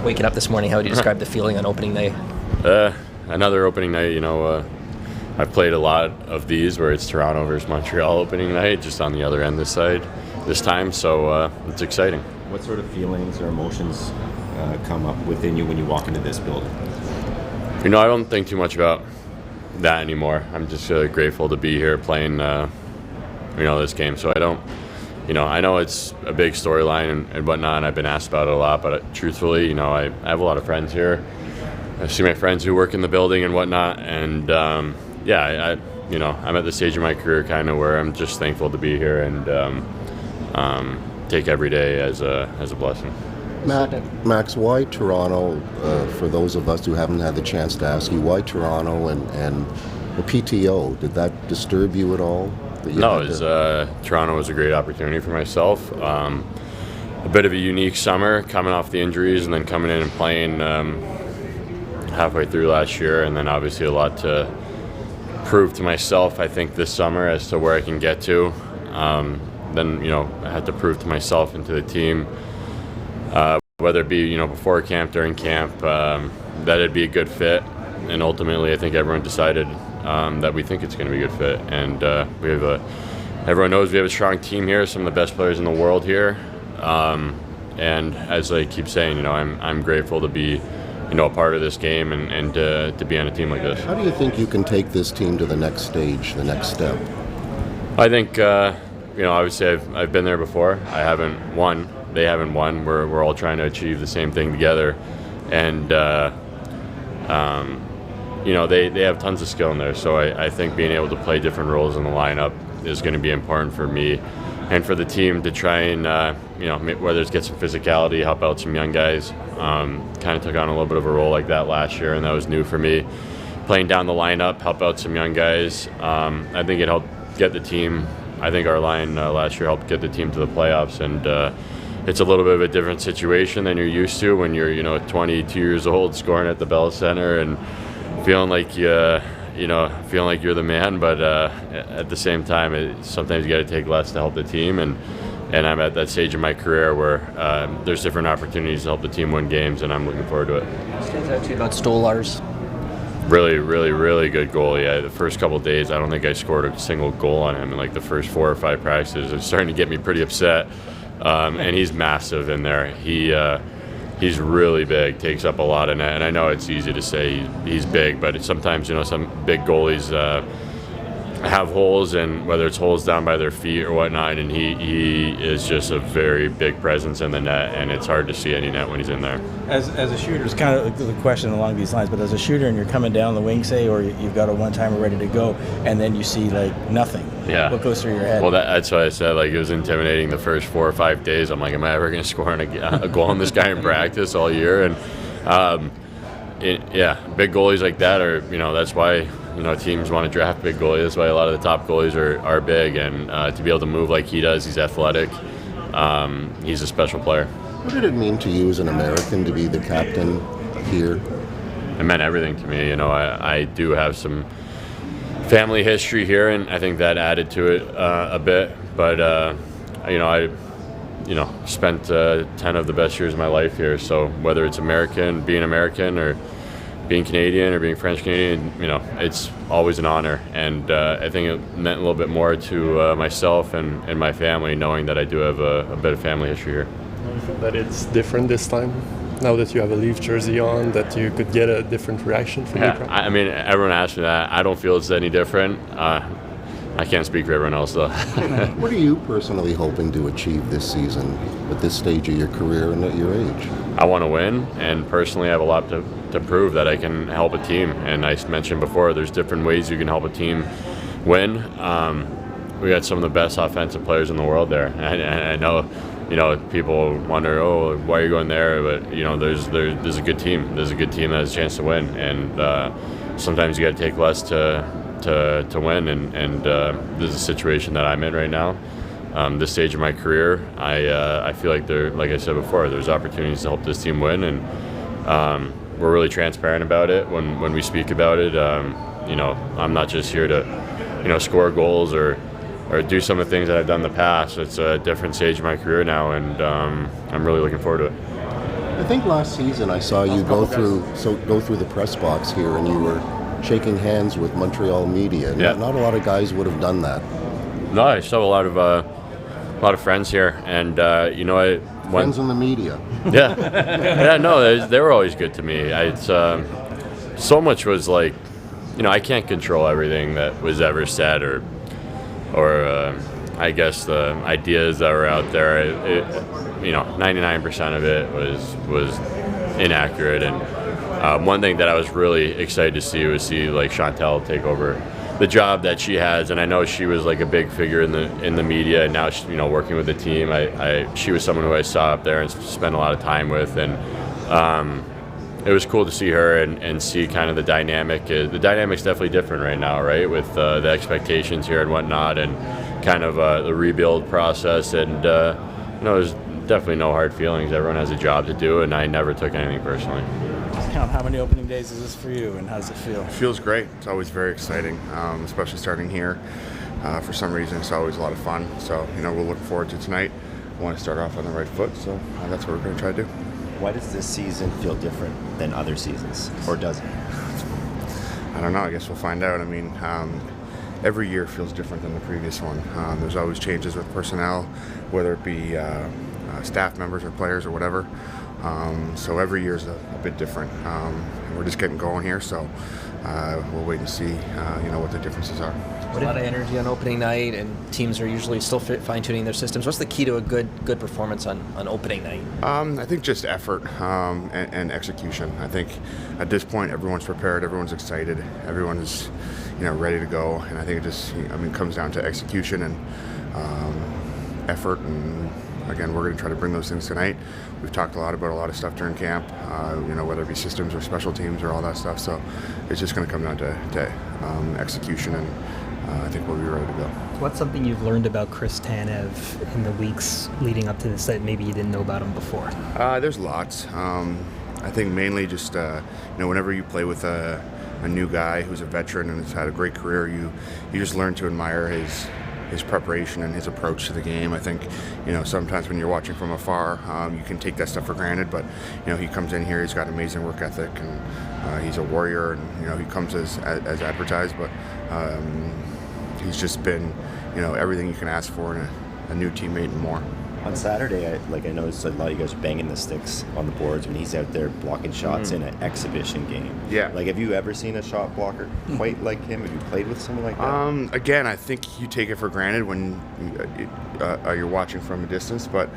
Waking up this morning, how would you describe the feeling on opening night? Another opening night, I've played a lot of these where it's Toronto versus Montreal opening night, just on the other end this time, so it's exciting. What sort of feelings or emotions come up within you when you walk into this building? I don't think too much about that anymore. I'm just grateful to be here playing, this game. So I don't, I know it's a big storyline and whatnot, and I've been asked about it a lot, but truthfully, I have a lot of friends here. I see my friends who work in the building and whatnot, and I'm at the stage of my career kind of where I'm just thankful to be here and take every day as a blessing. Max, why Toronto? For those of us who haven't had the chance to ask you, why Toronto and the PTO? Did that disturb you at all? Toronto was a great opportunity for myself. A bit of a unique summer, coming off the injuries and then coming in and playing halfway through last year, and then obviously a lot to prove to myself, I think, this summer as to where I can get to. Then, I had to prove to myself and to the team, whether it be, before camp, during camp, that it'd be a good fit. And ultimately, I think everyone decided that we think it's going to be a good fit. And everyone knows we have a strong team here, some of the best players in the world here. And as I keep saying, I'm grateful to be, a part of this game and to be on a team like this. How do you think you can take this team to the next stage, the next step? I think, obviously I've been there before. I haven't won. They haven't won. We're all trying to achieve the same thing together. And, they have tons of skill in there. So I think being able to play different roles in the lineup is going to be important for me and for the team to try and, whether it's get some physicality, help out some young guys. Kind of took on a little bit of a role like that last year, and that was new for me. Playing down the lineup, help out some young guys. I think it helped get the team. I think our line last year helped get the team to the playoffs, and it's a little bit of a different situation than you're used to when you're 22 years old, scoring at the Bell Center and feeling like you're the man. But at the same time, sometimes you got to take less to help the team, and I'm at that stage of my career where there's different opportunities to help the team win games, and I'm looking forward to it. What stands out to you about Stolarz? Really, really, really good goalie. The first couple of days, I don't think I scored a single goal on him in like the first 4 or 5 practices. It's starting to get me pretty upset. And he's massive in there. He's really big, takes up a lot of net. And I know it's easy to say he's big, but sometimes, some big goalies have holes, and whether it's holes down by their feet or whatnot, and he is just a very big presence in the net, and it's hard to see any net when he's in there. As a shooter, it's kind of the question along these lines, but as a shooter and you're coming down the wing, say, or you've got a one-timer ready to go, and then you see nothing. Yeah. What goes through your head? Well, that's why I said it was intimidating the first 4 or 5 days. I'm like, am I ever going to score a goal on this guy in practice all year? And big goalies like that are, that's why teams want to draft big goalies. That's why a lot of the top goalies are big, and to be able to move like he does, he's athletic. He's a special player. What did it mean to you as an American to be the captain here? It meant everything to me. I do have some family history here, and I think that added to it a bit. But I spent 10 of the best years of my life here. So whether it's being American, or being Canadian, or being French Canadian, it's always an honor. And I think it meant a little bit more to myself and my family, knowing that I do have a bit of family history here. Do you feel that it's different this time? Now that you have a Leaf jersey on, that you could get a different reaction from the crowd? I mean, everyone asks me that. I don't feel it's any different. I can't speak for everyone else, though. What are you personally hoping to achieve this season at this stage of your career and at your age? I want to win, and personally I have a lot to prove that I can help a team. And I mentioned before, there's different ways you can help a team win. We got some of the best offensive players in the world there. And I know, people wonder, why are you going there? But, there's a good team. There's a good team that has a chance to win. And sometimes you got to take less to win. And this is a situation that I'm in right now. This stage of my career, I feel like like I said before, there's opportunities to help this team win. And we're really transparent about it when we speak about it. I'm not just here to, score goals or do some of the things that I've done in the past. It's a different stage of my career now, and I'm really looking forward to it. I think last season I saw you go through the press box here, and you were shaking hands with Montreal media. Yeah. Not a lot of guys would have done that. No, I still have a lot of friends here, and Friends in the media. yeah, no, they were always good to me. It's so much was like, I can't control everything that was ever said, or I guess the ideas that were out there. 99% of it was inaccurate, and one thing that I was really excited to see was like Chantal take over the job that she has, and I know she was like a big figure in the media, and now she, working with the team, she was someone who I saw up there and spent a lot of time with, and it was cool to see her and see kind of the dynamic. The dynamic's definitely different right now, right, with the expectations here and whatnot, and kind of the rebuild process, and there's definitely no hard feelings. Everyone has a job to do, and I never took anything personally. Count, how many opening days is this for you, and how does it feel? It feels great. It's always very exciting, especially starting here. For some reason, it's always a lot of fun. So, we'll look forward to tonight. We want to start off on the right foot, so that's what we're going to try to do. Why does this season feel different than other seasons, or does it? I don't know. I guess we'll find out. Every year feels different than the previous one. There's always changes with personnel, whether it be staff members or players or whatever. So every year is a bit different. We're just getting going here, so we'll wait and see, what the differences are. A lot of energy on opening night, and teams are usually still fine-tuning their systems. What's the key to a good performance on opening night? I think just effort and execution. I think at this point everyone's prepared, everyone's excited, everyone is ready to go, and I think it just comes down to execution and effort, and again, we're going to try to bring those things tonight. We've talked about a lot of stuff during camp, whether it be systems or special teams or all that stuff. So it's just going to come down to execution, and I think we'll be ready to go. What's something you've learned about Chris Tanev in the weeks leading up to this that maybe you didn't know about him before? There's lots. I think mainly just, whenever you play with a new guy who's a veteran and has had a great career, you just learn to admire his preparation and his approach to the game. I think, sometimes when you're watching from afar, you can take that stuff for granted, but, he comes in here, he's got amazing work ethic, and he's a warrior, and, he comes as advertised, but he's just been, everything you can ask for in a new teammate and more. On Saturday, I noticed a lot of you guys banging the sticks on the boards when he's out there blocking shots in an exhibition game. Yeah. Have you ever seen a shot blocker quite like him? Have you played with someone like that? Again, I think you take it for granted when you're watching from a distance, but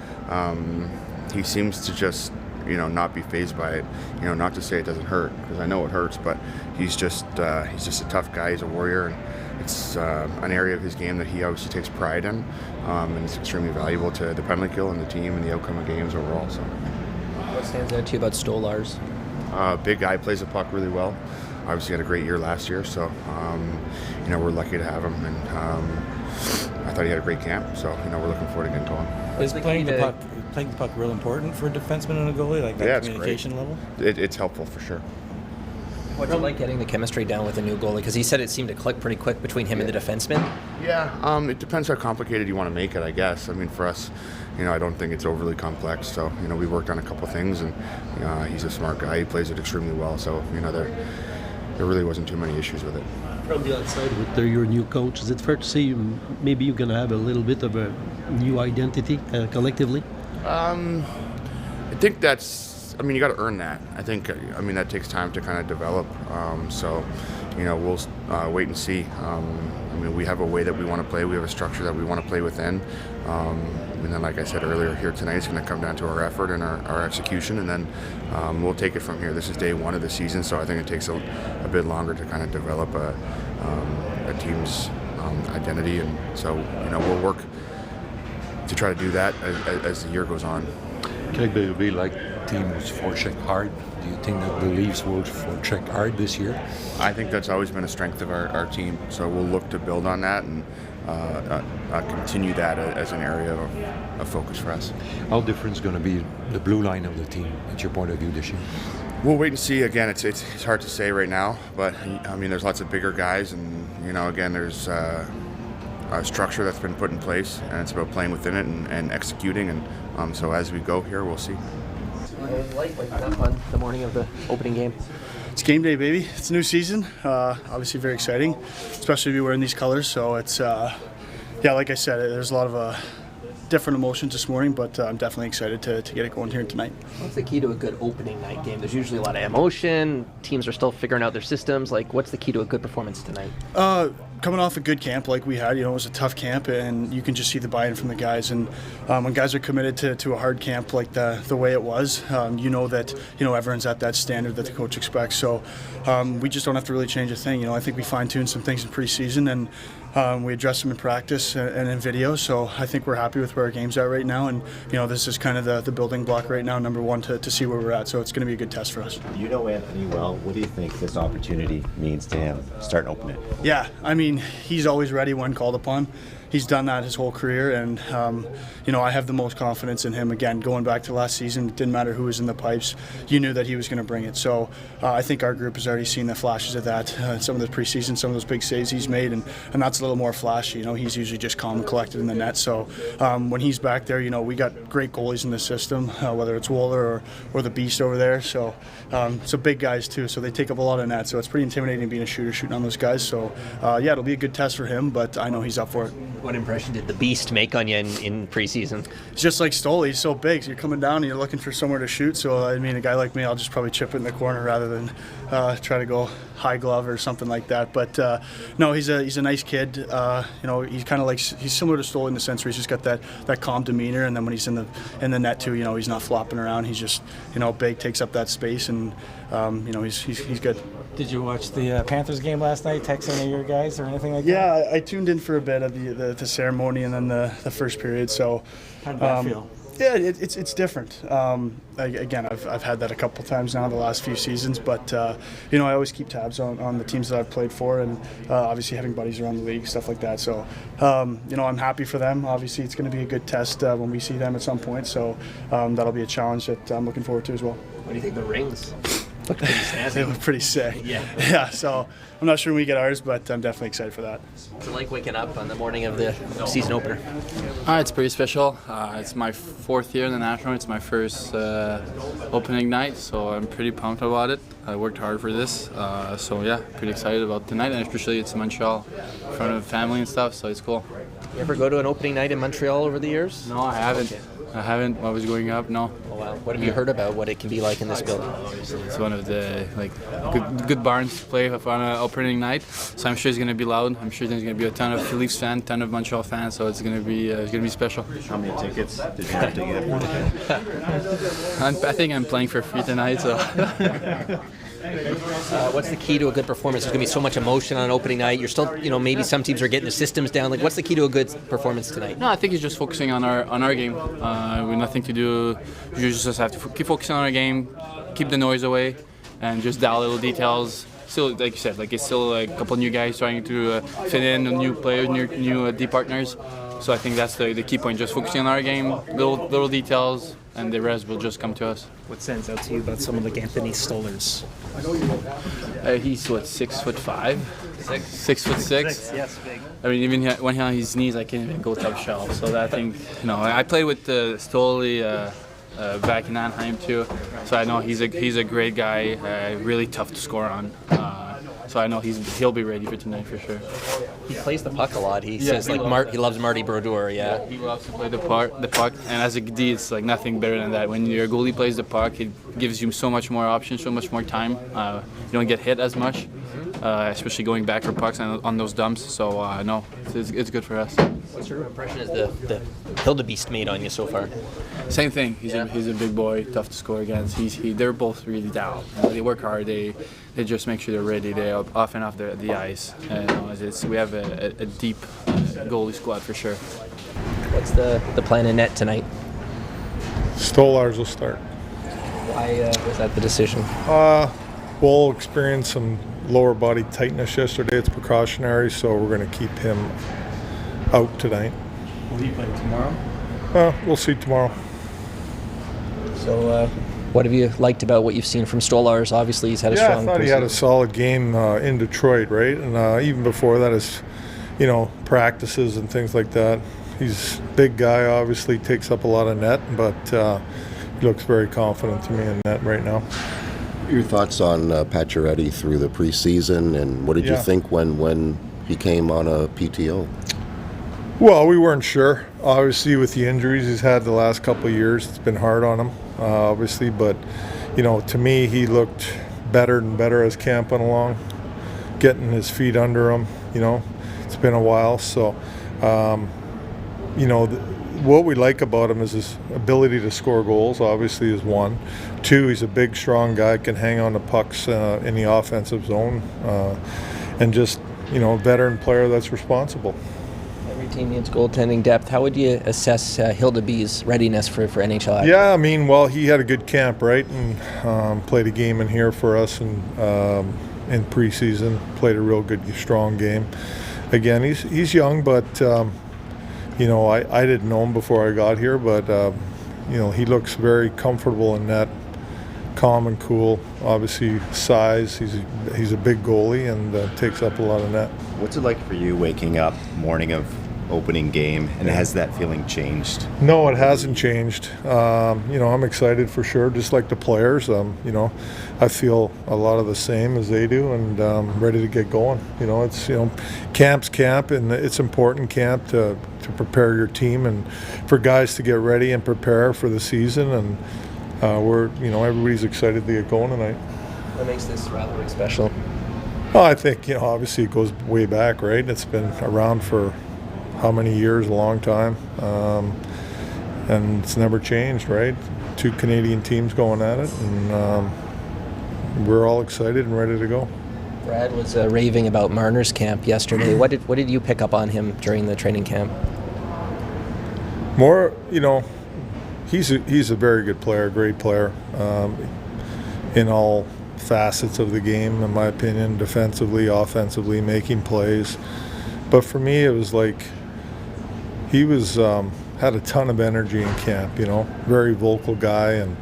he seems to just, not be fazed by it. Not to say it doesn't hurt, because I know it hurts, but he's just a tough guy. He's a warrior, and it's an area of his game that he obviously takes pride in, and it's extremely valuable to the penalty kill and the team and the outcome of games overall. So, What stands out to you about Stolars? Big guy, plays the puck really well. Obviously had a great year last year, so we're lucky to have him, and I thought he had a great camp. So we're looking forward to getting going. Is playing the puck real important for a defenseman and a goalie, like that communication level? It's helpful for sure. What's it like getting the chemistry down with a new goalie? Because he said it seemed to click pretty quick between him and the defenseman. Yeah, it depends how complicated you want to make it, I guess. For us, I don't think it's overly complex. So, we worked on a couple things, and he's a smart guy. He plays it extremely well. So, there really wasn't too many issues with it. From the outside, with your new coach, is it fair to say maybe you're going to have a little bit of a new identity collectively? I think that's. You got to earn that. I think. That takes time to kind of develop. So, we'll wait and see. We have a way that we want to play. We have a structure that we want to play within. And then, like I said earlier, here tonight, it's going to come down to our effort and our execution, and then we'll take it from here. This is day one of the season, so I think it takes a bit longer to kind of develop a team's identity, and so we'll work to try to do that as the year goes on. Quebec Berube, like team, was forecheck hard. Do you think that the Leafs will forecheck hard this year? I think that's always been a strength of our team, so we'll look to build on that and continue that as an area of focus for us. How different is going to be the blue line of the team, at your point of view, this year? We'll wait and see. Again, it's hard to say right now, but there's lots of bigger guys, and again, there's a structure that's been put in place, and it's about playing within it and executing, and so as we go here, we'll see. What was it like waking up on the morning of the opening game? It's game day, baby. It's a new season. Obviously very exciting, especially to be wearing these colors. So it's, like I said, there's a lot of different emotions this morning, but I'm definitely excited to get it going here tonight. What's the key to a good opening night game? There's usually a lot of emotion. Teams are still figuring out their systems. Like, what's the key to a good performance tonight? Coming off a good camp like we had, it was a tough camp, and you can just see the buy-in from the guys. And when guys are committed to a hard camp like the way it was, that everyone's at that standard that the coach expects. So we just don't have to really change a thing. I think we fine-tuned some things in preseason, and we addressed them in practice and in video. So I think we're happy with where our game's at right now. And this is kind of the building block right now, number one, to see where we're at. So it's going to be a good test for us. You know Anthony well. What do you think this opportunity means to him? Starting opening. Yeah, I mean, he's always ready when called upon. He's done that his whole career, and I have the most confidence in him. Again, going back to last season, it didn't matter who was in the pipes. You knew that he was going to bring it. So I think our group has already seen the flashes of that. Some of the preseason, some of those big saves he's made, and that's a little more flashy. He's usually just calm and collected in the net. So when he's back there, we got great goalies in the system, whether it's Wooler or the Beast over there. So big guys too. So they take up a lot of net. So it's pretty intimidating being a shooter shooting on those guys. So it'll be a good test for him, but I know he's up for it. What impression did the Beast make on you in preseason? It's just like Stoli. He's so big. So you're coming down and you're looking for somewhere to shoot. So, I mean, a guy like me, I'll just probably chip it in the corner rather than try to go high glove or something like that. But, no, he's a nice kid. He's kind of like, he's similar to Stoli in the sense where he's just got that calm demeanor. And then when he's in the net, too, he's not flopping around. He's just, big, takes up that space. And, he's good. Did you watch the Panthers game last night, text any of your guys or anything like that? Yeah, I tuned in for a bit of the ceremony and then the first period. So, how did that feel? Yeah, it's different. Again, I've had that a couple times now the last few seasons, but I always keep tabs on the teams that I've played for, and obviously having buddies around the league, stuff like that. So, I'm happy for them. Obviously, it's going to be a good test when we see them at some point. So that'll be a challenge that I'm looking forward to as well. What do you think of the rings? Looked pretty snazzy. They look pretty sick. Yeah. So I'm not sure when we get ours, but I'm definitely excited for that. What's it like waking up on the morning of the season opener? It's pretty special. It's my 4th year in the National. It's my first opening night, so I'm pretty pumped about it. I worked hard for this, pretty excited about tonight, and especially it's Montreal in front of family and stuff, so it's cool. You ever go to an opening night in Montreal over the years? No, I haven't. Okay. I haven't. When I was growing up, no. Oh, wow. What have you heard about what it can be like in this building? It's one of the good barns to play on an opening night, so I'm sure it's going to be loud. I'm sure there's going to be a ton of Leafs fans, ton of Montreal fans, so it's going to be special. How many tickets did you have to get? I think I'm playing for free tonight, so. What's the key to a good performance? There's going to be so much emotion on opening night. You're still, maybe some teams are getting the systems down. Like, what's the key to a good performance tonight? No, I think it's just focusing on our game. With nothing to do, you just have to keep focusing on our game, keep the noise away, and just dial little details. Still, like you said, it's still a couple new guys trying to fit in, new players, new D partners. So I think that's the key point. Just focusing on our game, little details, and the rest will just come to us. What stands out to you about someone like Anthony Stolarz? He's 6'5", 6'6". Yes, big. I mean, even when he's on his knees, I can't even go top shelf. So that thing, I played with Stoli back in Anaheim too, so I know he's a great guy, really tough to score on. So I know he'll be ready for tonight for sure. He plays the puck a lot. He says he loves Marty Brodeur. Yeah, he loves to play the puck, and as a D, it's nothing better than that. When your goalie plays the puck, it gives you so much more options, so much more time. You don't get hit as much, especially going back for pucks on those dumps. So no, it's good for us. What's your impression as the Hildebeest made on you so far? Same thing. He's a big boy, tough to score against. They're both really down. They work hard. They just make sure they're ready. They off and off the ice. We have a deep goalie squad for sure. What's the plan in net tonight? Stolarz will start. Why was that the decision? We'll experience some lower body tightness yesterday. It's precautionary, so we're going to keep him out tonight. Will he play tomorrow? We'll see tomorrow. So, what have you liked about what you've seen from Stolarz? Obviously, he's had a strong. I thought he had a solid game in Detroit, right? And even before that, his, practices and things like that. He's a big guy. Obviously, takes up a lot of net, but he looks very confident to me in that right now. Your thoughts on Pacioretty through the preseason, and what did you think when he came on a PTO? Well, we weren't sure. Obviously, with the injuries he's had the last couple of years, it's been hard on him, obviously. But, to me, he looked better and better as camp went along, getting his feet under him. It's been a while. So, what we like about him is his ability to score goals, obviously, is one. Two, he's a big, strong guy, can hang on to pucks in the offensive zone, and just, veteran player that's responsible. Every team needs goaltending depth. How would you assess Hildebee's readiness for NHL action? Yeah, he had a good camp, right? And played a game in here for us and in preseason. Played a real good, strong game. Again, he's young, but I didn't know him before I got here, but he looks very comfortable in net, calm and cool. Obviously, size. He's a big goalie and takes up a lot of net. What's it like for you waking up morning of opening game, and has that feeling changed? No, it hasn't changed. I'm excited for sure, just like the players. I feel a lot of the same as they do, and ready to get going. It's camp's camp, and it's important camp to prepare your team and for guys to get ready and prepare for the season. And everybody's excited to get going tonight. What makes this rivalry special? Well, I think obviously it goes way back, right? It's been around for how many years? A long time, and it's never changed, right? Two Canadian teams going at it, and we're all excited and ready to go. Brad was raving about Marner's camp yesterday. What did you pick up on him during the training camp? More, he's a very good player, great player, in all facets of the game, in my opinion, defensively, offensively, making plays. But for me, it was like he was had a ton of energy in camp. Very vocal guy, and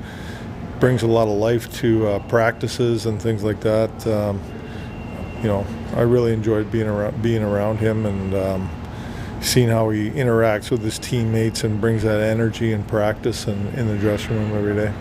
brings a lot of life to practices and things like that. I really enjoyed being around him and seeing how he interacts with his teammates and brings that energy in practice and in the dressing room every day.